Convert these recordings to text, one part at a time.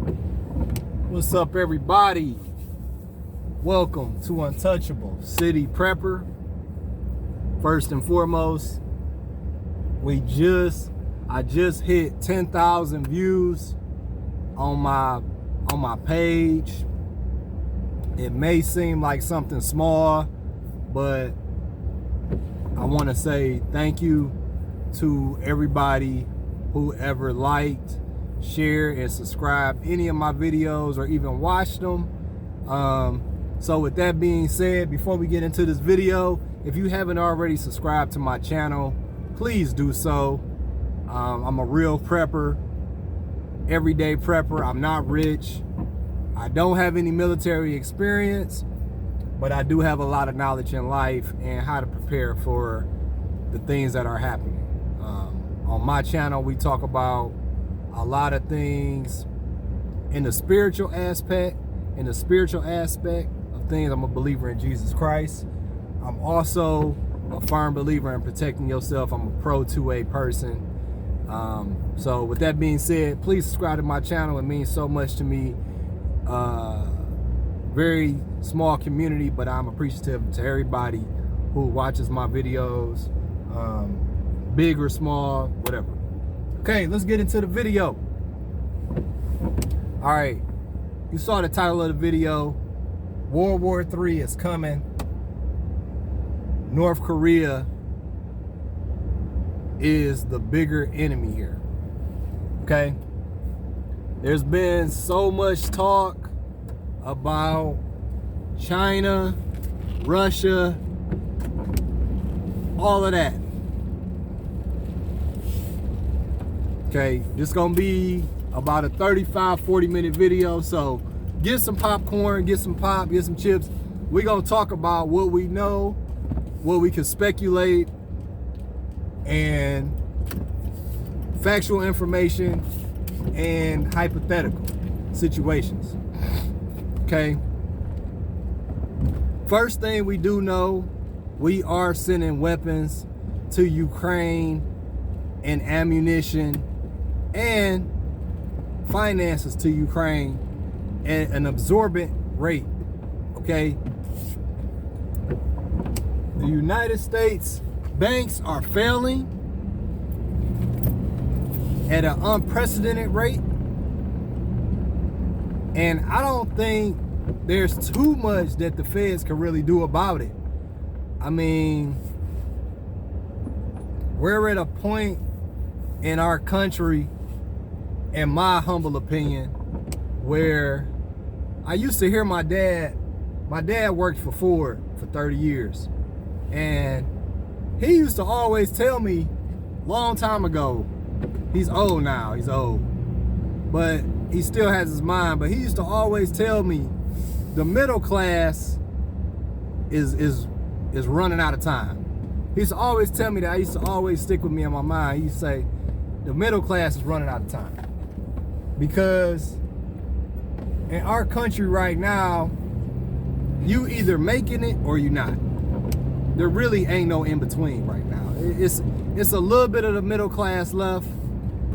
What's up, everybody? Welcome to Untouchable City Prepper. First and foremost, I just hit 10,000 views on my page. It may seem like something small, but I want to say thank you to everybody who ever liked, shared, and subscribed any of my videos or even watched them. So with that being said, before we get into this video, if you haven't already subscribed to my channel, please do so. I'm a real prepper, everyday prepper. I'm not rich. I don't have any military experience, but I do have a lot of knowledge in life and how to prepare for the things that are happening. On my channel, we talk about a lot of things in the spiritual aspect. In the spiritual aspect of things, I'm a believer in Jesus Christ. I'm also a firm believer in protecting yourself. I'm a pro 2A person. So with that being said, please subscribe to my channel. It means so much to me. Very small community, but I'm appreciative to everybody who watches my videos, big or small, whatever. Okay, let's get into the video. All right, you saw the title of the video. World War III is coming. North Korea is the bigger enemy here. Okay, there's been so much talk about China, Russia, all of that. Okay, this is gonna be about a 35-40 minute video, so get some popcorn, get some pop, get some chips. We're gonna talk about what we know, what we can speculate, and factual information and hypothetical situations. Okay, first thing we do know, we are sending weapons to Ukraine and ammunition and finances to Ukraine at an absorbent rate. Okay, the United States banks are failing at an unprecedented rate, and I don't think there's too much that the feds can really do about it. I mean, we're at a point in our country, in my humble opinion, where I used to hear my dad worked for Ford for 30 years. And he used to always tell me, long time ago, he's old now, he's old, but he still has his mind, but he used to always tell me the middle class is running out of time. He used to always tell me that. I used to always stick with me in my mind. He used to say, the middle class is running out of time. Because in our country right now, you either making it or you not. There really ain't no in between right now. It's a little bit of the middle class left,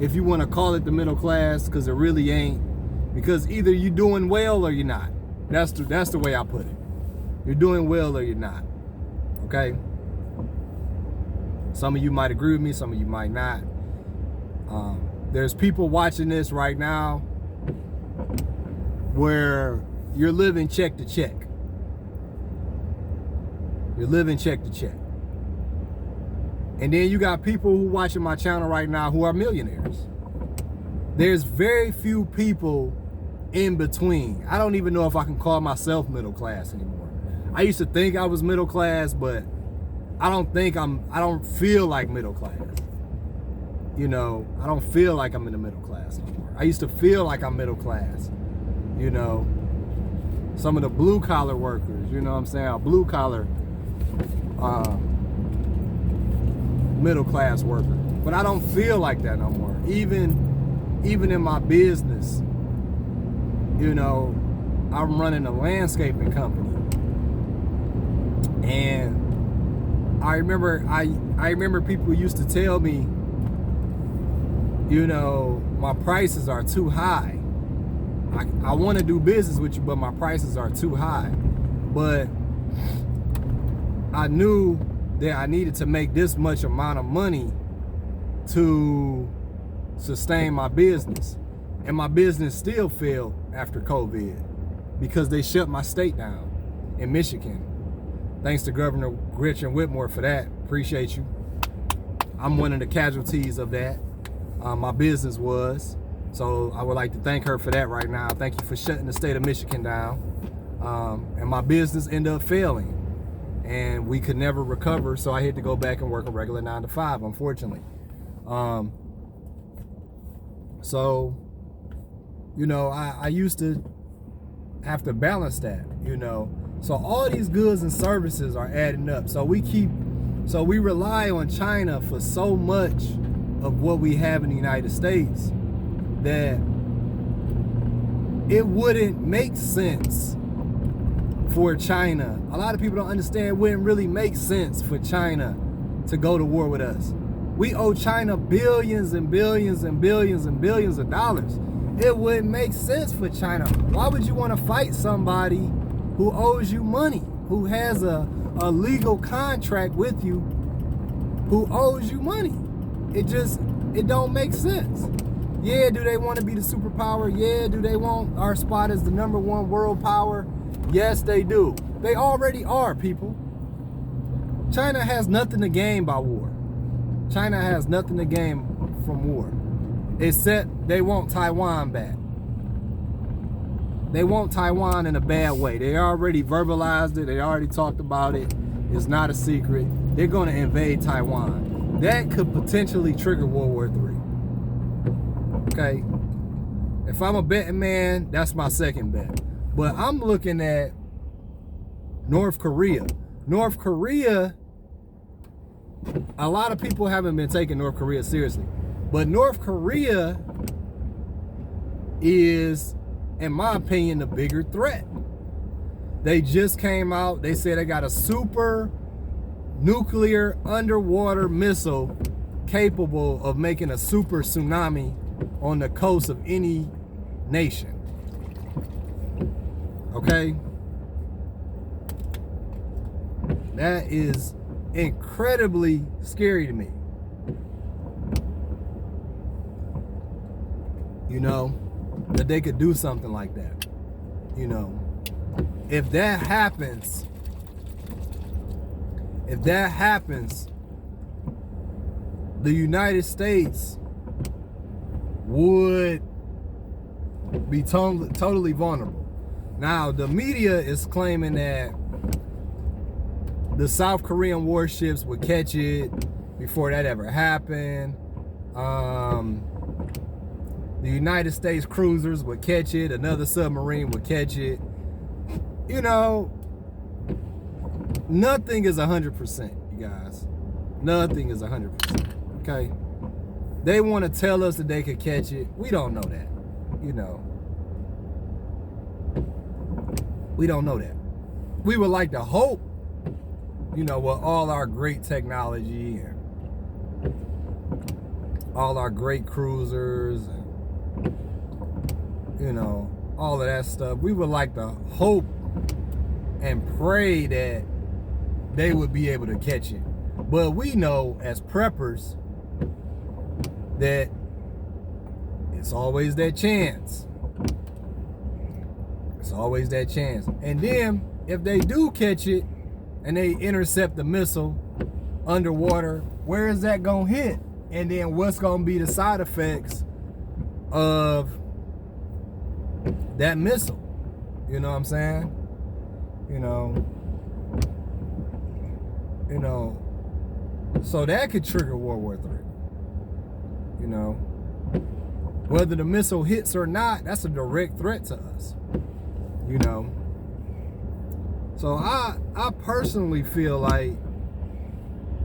if you want to call it the middle class, because it really ain't. Because either you're doing well or you're not. That's the way I put it. You're doing well or you're not. Okay? Some of you might agree with me, some of you might not. There's people watching this right now where you're living check to check. You're living check to check. And then you got people who watching my channel right now who are millionaires. There's very few people in between. I don't even know if I can call myself middle class anymore. I used to think I was middle class, but I don't feel like middle class. You know, I don't feel like I'm in the middle class anymore. I used to feel like I'm middle class. You know, some of the blue collar workers, you know what I'm saying? A blue collar middle class worker. But I don't feel like that no more. Even in my business, you know, I'm running a landscaping company. And I remember people used to tell me, you know, my prices are too high. I want to do business with you, but my prices are too high. But I knew that I needed to make this much amount of money to sustain my business. And my business still failed after COVID because they shut my state down in Michigan. Thanks to Governor Gretchen Whitmer for that. Appreciate you. I'm one of the casualties of that. My business was. So I would like to thank her for that right now. Thank you for shutting the state of Michigan down. And my business ended up failing. And we could never recover, so I had to go back and work a regular 9 to 5, unfortunately. So, you know, I used to have to balance that, you know. So all these goods and services are adding up. So we rely on China for so much of what we have in the United States that it wouldn't make sense for China. A lot of people don't understand it wouldn't really make sense for China to go to war with us. We owe China billions and billions and billions and billions of dollars. It wouldn't make sense for China. Why would you want to fight somebody who owes you money, who has a legal contract with you, who owes you money? It don't make sense. Yeah, do they want to be the superpower? Yeah, do they want our spot as the #1 world power? Yes, they do. They already are, people. China has nothing to gain by war. China has nothing to gain from war, except they want Taiwan back. They want Taiwan in a bad way. They already verbalized it. They already talked about it. It's not a secret. They're going to invade Taiwan. That could potentially trigger World War III. Okay? If I'm a betting man, that's my second bet. But I'm looking at North Korea. North Korea, a lot of people haven't been taking North Korea seriously. But North Korea is, in my opinion, the bigger threat. They just came out, they said they got a super nuclear underwater missile capable of making a super tsunami on the coast of any nation. Okay? That is incredibly scary to me. You know, that they could do something like that. You know, if that happens, the United States would be totally vulnerable. Now, the media is claiming that the South Korean warships would catch it before that ever happened. The United States cruisers would catch it. Another submarine would catch it. You know, nothing is 100%, you guys. Nothing is 100%, okay? They want to tell us that they could catch it. We don't know that, you know. We don't know that. We would like to hope, you know, with all our great technology and all our great cruisers and, you know, all of that stuff, we would like to hope and pray that they would be able to catch it. But we know as preppers that it's always that chance. It's always that chance. And then if they do catch it and they intercept the missile underwater, where is that gonna hit? And then what's gonna be the side effects of that missile? You know what I'm saying? You know, so that could trigger World War III. You know, whether the missile hits or not, that's a direct threat to us. You know, so I personally feel like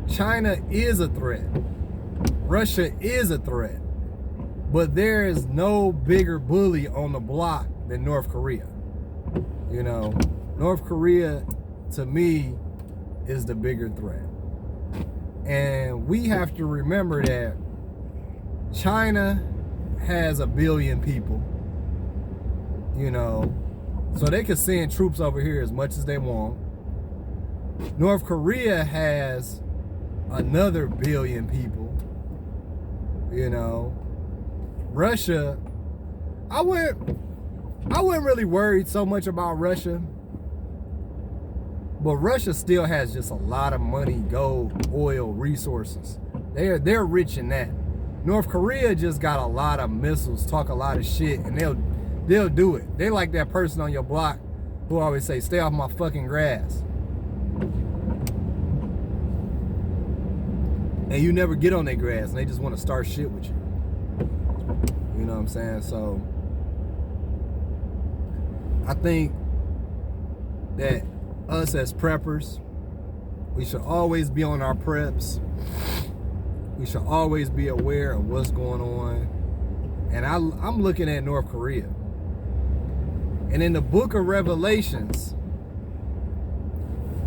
China is a threat. Russia is a threat. But there is no bigger bully on the block than North Korea. You know, North Korea, to me, is the bigger threat. And we have to remember that China has 1 billion people. you know, so they could send troops over here as much as they want. North Korea has another billion people, you know. Russia, I wasn't really worried so much about Russia, but Russia still has just a lot of money, gold, oil, resources. They're rich in that. North Korea just got a lot of missiles, talk a lot of shit, and they'll do it. They like that person on your block who always say, "Stay off my fucking grass." And you never get on their grass, and they just want to start shit with you. You know what I'm saying? So I think that us as preppers, we should always be on our preps. We should always be aware of what's going on. And I'm looking at North Korea. And in the book of Revelations,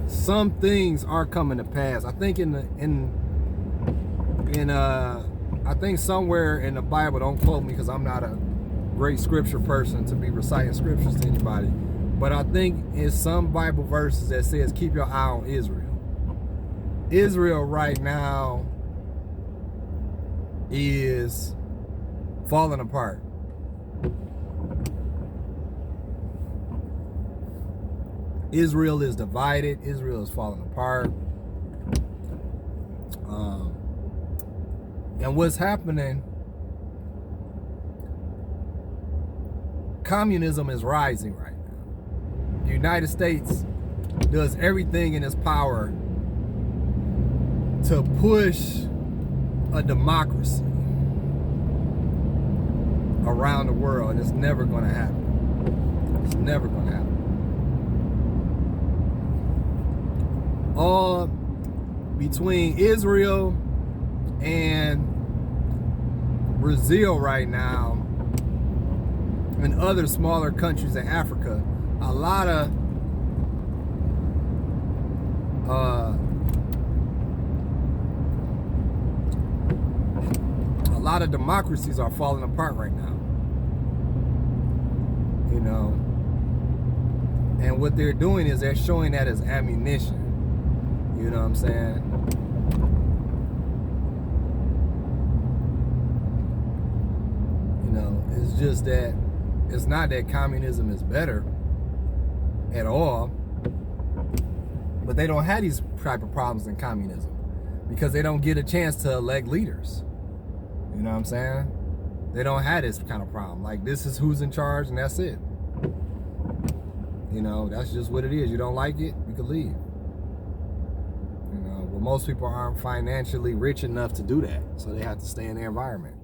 some things are coming to pass. I think I think somewhere in the Bible, don't quote me because I'm not a great scripture person to be reciting scriptures to anybody, but I think in some Bible verses that says keep your eye on Israel. Israel right now is falling apart. Israel is divided. Israel is falling apart. And what's happening, communism is rising right now. The United States does everything in its power to push a democracy around the world, and it's never going to happen. It's never going to happen. All between Israel and Brazil right now and other smaller countries in Africa, a lot of democracies are falling apart right now, you know, and what they're doing is they're showing that as ammunition. You know what I'm saying? You know, it's just that it's not that communism is better at all, but they don't have these type of problems in communism because they don't get a chance to elect leaders. You know what I'm saying? They don't have this kind of problem. Like, this is who's in charge and that's it. You know, that's just what it is. You don't like it, you can leave. You know, but most people aren't financially rich enough to do that, so they have to stay in their environment.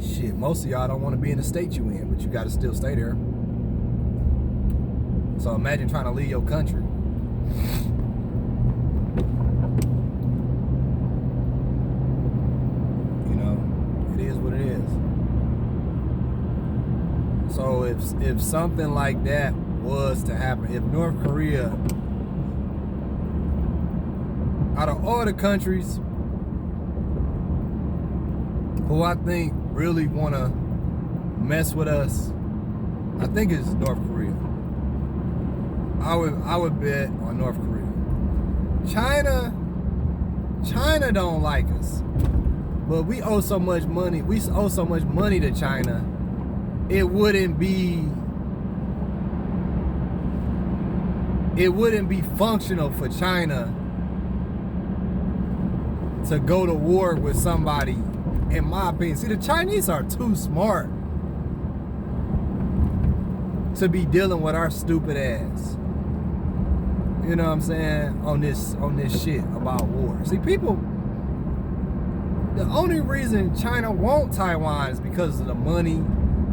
Shit, most of y'all don't want to be in the state you in, but you got to still stay there. So imagine trying to leave your country. You know, it is what it is. So if something like that was to happen, if North Korea, out of all the countries who I think really want to mess with us, I think it's North Korea. I would bet on North Korea. China don't like us, but we owe so much money. We owe so much money to China. It wouldn't be functional for China to go to war with somebody, in my opinion. See, the Chinese are too smart to be dealing with our stupid ass. You know what I'm saying? On this shit about war. See, people, the only reason China wants Taiwan is because of the money,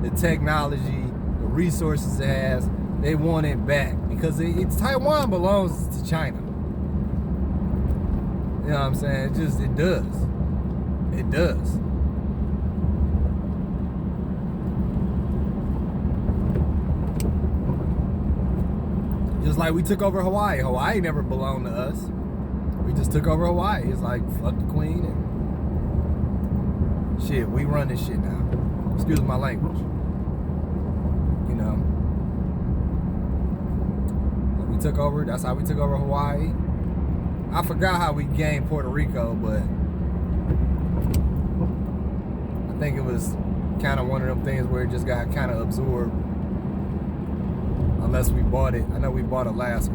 the technology, the resources it has. They want it back because Taiwan belongs to China. You know what I'm saying? It does. It does. Just like we took over Hawaii. Hawaii never belonged to us. We just took over Hawaii. It's like, fuck the queen and shit, we run this shit now. Excuse my language. You know, we took over. That's how we took over Hawaii. I forgot how we gained Puerto Rico, but I think it was kind of one of them things where it just got kind of absorbed. Unless we bought it. I know we bought Alaska.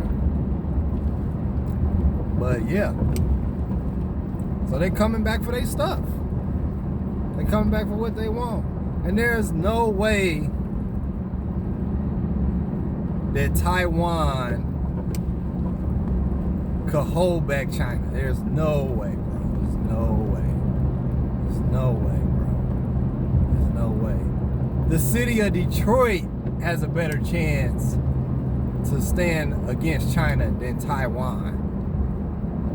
But yeah. So they coming back for their stuff. They coming back for what they want. And there's no way that Taiwan could hold back China. There's no way, bro. There's no way. There's no way, bro. There's no way. The city of Detroit has a better chance to stand against China than Taiwan.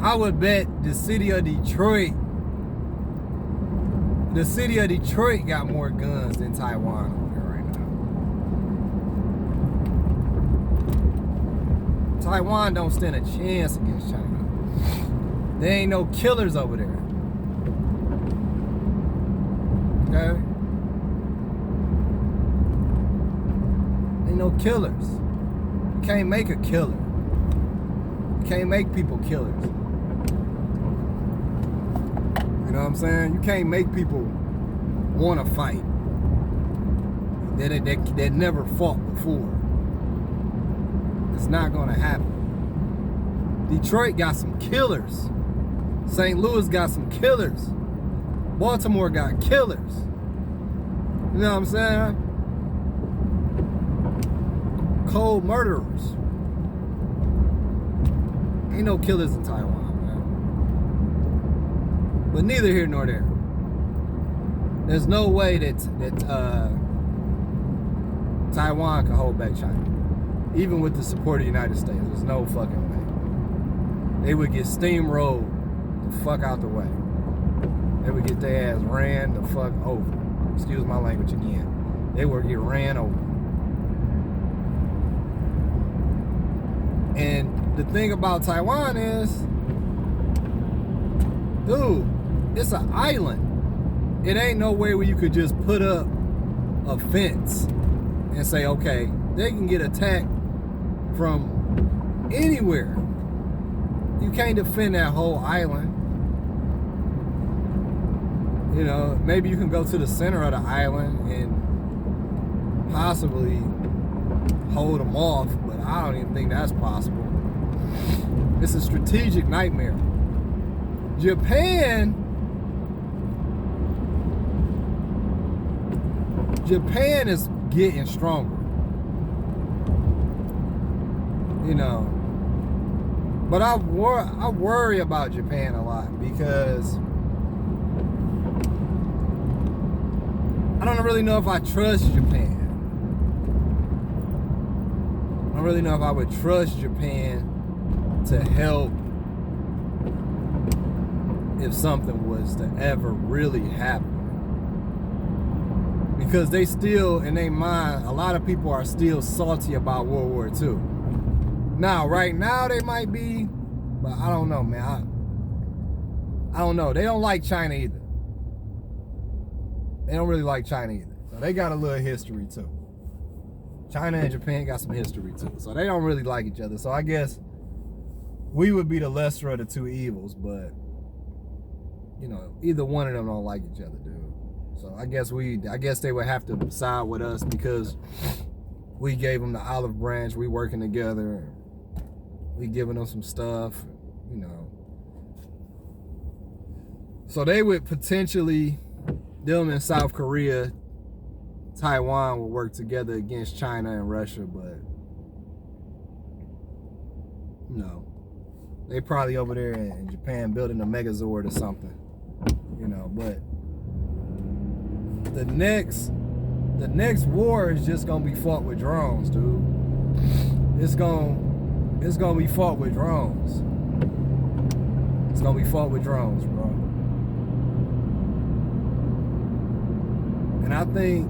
I would bet the city of Detroit got more guns than Taiwan over there right now. Taiwan don't stand a chance against China. There ain't no killers over there. Okay? Ain't no killers. You can't make a killer. You can't make people killers. You know what I'm saying? You can't make people want to fight that never fought before. It's not going to happen. Detroit got some killers. St. Louis got some killers. Baltimore got killers. You know what I'm saying? Cold murderers. Ain't no killers in Taiwan, man. But neither here nor there. There's no way that Taiwan can hold back China. Even with the support of the United States. There's no fucking way. They would get steamrolled the fuck out the way. They would get their ass ran the fuck over. Excuse my language again. They would get ran over. And the thing about Taiwan is, dude, it's an island. It ain't nowhere where you could just put up a fence and say, okay, they can get attacked from anywhere. You can't defend that whole island. You know, maybe you can go to the center of the island and possibly hold them off, but I don't even think that's possible. It's a strategic nightmare. Japan is getting stronger. You know, but I worry about Japan a lot because I don't really know if I trust Japan. I don't really know if I would trust Japan to help if something was to ever really happen. Because they still, in their mind, a lot of people are still salty about World War II. Now, right now they might be, but I don't know, man. I don't know. They don't like China either. They don't really like China either. So they got a little history too. China and Japan got some history too. So they don't really like each other. So I guess we would be the lesser of the two evils, but you know, either one of them don't like each other, dude. So I guess they would have to side with us because we gave them the olive branch. We working together. We giving them some stuff, you know. So they would potentially, them in South Korea, Taiwan will work together against China and Russia, but no. They probably over there in Japan building a Megazord or something, you know. But the next war is just gonna be fought with drones, dude. It's gonna be fought with drones. It's gonna be fought with drones, bro. And I think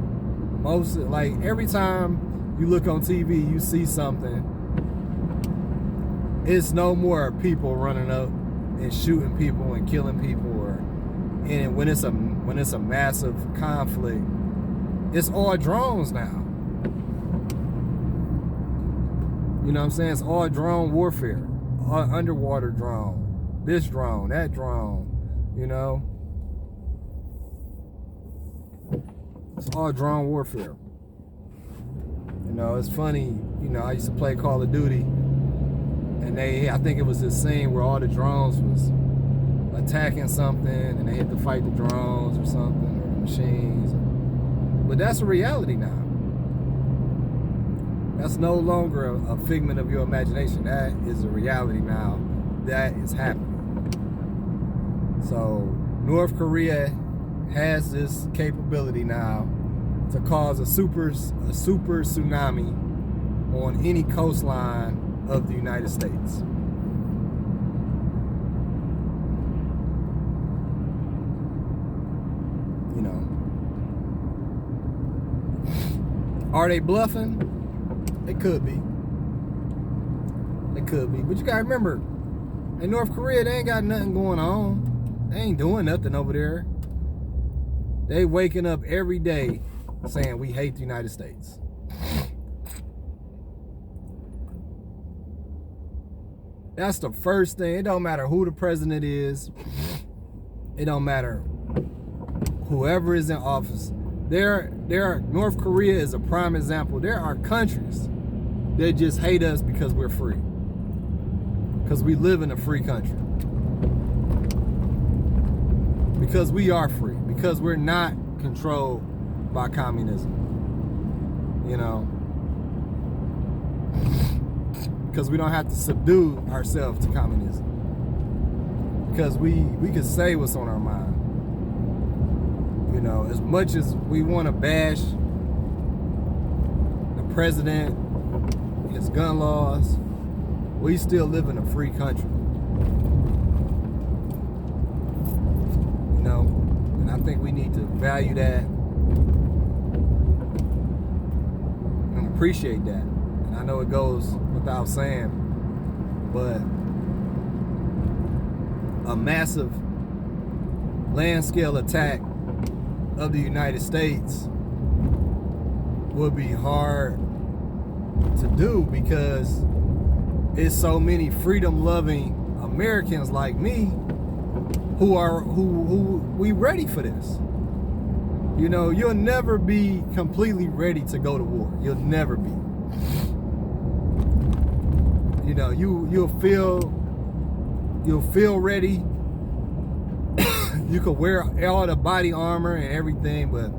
every time you look on TV, you see something, it's no more people running up and shooting people and killing people, and when it's a when it's a massive conflict, it's all drones now. You know what I'm saying? It's all drone warfare. All underwater drone. This drone, that drone, you know? It's all drone warfare. You know, it's funny, you know, I used to play Call of Duty, and I think it was this scene where all the drones was attacking something, and they had to fight the drones or something, or the machines. But that's a reality now. That's no longer a figment of your imagination. That is a reality now. That is happening. So North Korea has this capability now to cause a super tsunami on any coastline of the United States. You know, are they bluffing? It could be. It could be. But you gotta remember, in North Korea, they ain't got nothing going on. They ain't doing nothing over there. They waking up every day saying we hate the United States. That's the first thing. It don't matter who the president is. It don't matter whoever is in office. North Korea is a prime example. There are countries that just hate us because we're free. Because we live in a free country. Because we are free. Because we're not controlled by communism. You know? Because we don't have to subdue ourselves to communism. Because we can say what's on our mind. You know, as much as we want to bash the president, his gun laws, we still live in a free country. You know, and I think we need to value that and appreciate that. And I know it goes without saying, but a massive land scale attack of the United States would be hard to do because it's so many freedom-loving Americans like me who we ready for this. You know, you'll never be completely ready to go to war. You'll never be. You know, you'll feel ready. You could wear all the body armor and everything, but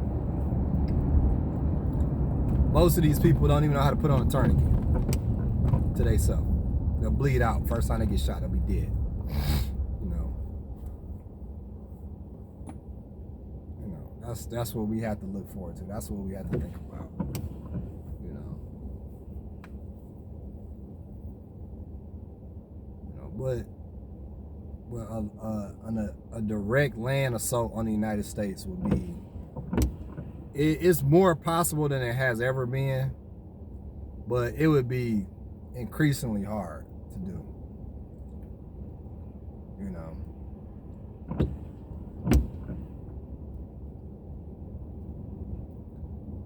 most of these people don't even know how to put on a tourniquet to themselves. They'll bleed out first time they get shot. They'll be dead. You know, that's what we have to look forward to. That's what we have to think about. You know, but a direct land assault on the United States would be, it's more possible than it has ever been, but it would be increasingly hard to do. You know,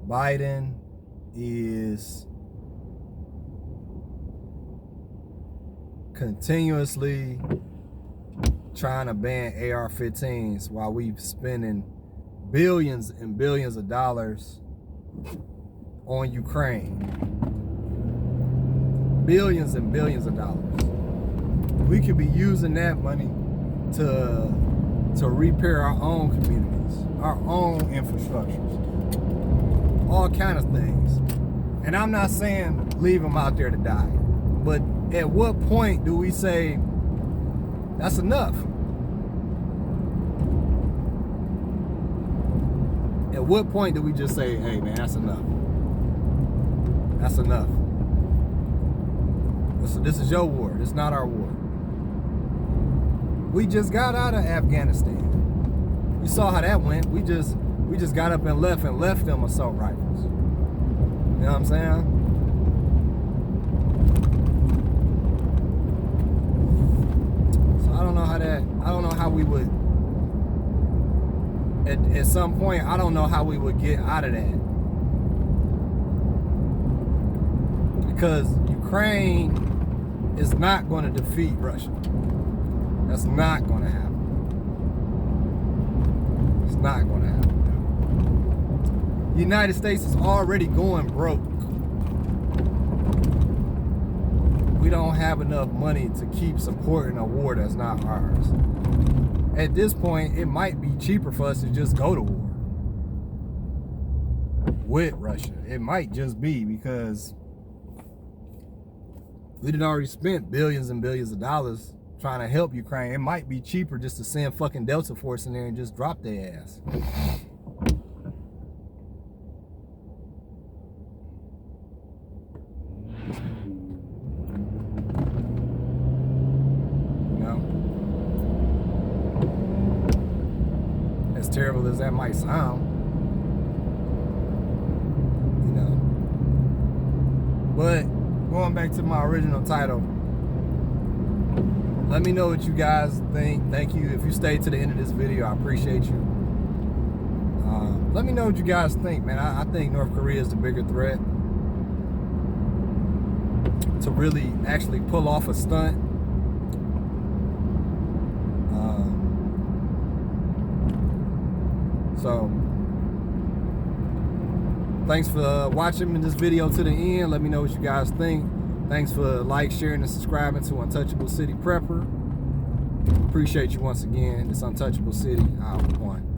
Biden is continuously trying to ban AR-15s while we're spending billions and billions of dollars on Ukraine. Billions and billions of dollars. We could be using that money to repair our own communities, our own infrastructures, all kind of things. And I'm not saying leave them out there to die, but at what point do we say that's enough? At what point do we just say, hey man, that's enough? That's enough. This is your war. This is not our war. We just got out of Afghanistan. You saw how that went. We just got up and left them assault rifles. You know what I'm saying? So I don't know how we would at some point, I don't know how we would get out of that. Because Ukraine is not going to defeat Russia. That's not going to happen. It's not going to happen. The United States is already going broke. We don't have enough money to keep supporting a war that's not ours. At this point, it might be cheaper for us to just go to war with Russia. It might just be, because we had already spent billions and billions of dollars trying to help Ukraine. It might be cheaper just to send fucking Delta Force in there and just drop their ass. As terrible as that might sound, you know. But going back to my original title, let me know what you guys think. Thank you if you stayed to the end of this video. I appreciate you. Let me know what you guys think, man. I think North Korea is the bigger threat to really actually pull off a stunt. So, thanks for watching this video to the end. Let me know what you guys think. Thanks for sharing, and subscribing to Untouchable City Prepper. Appreciate you once again. It's Untouchable City. Out one.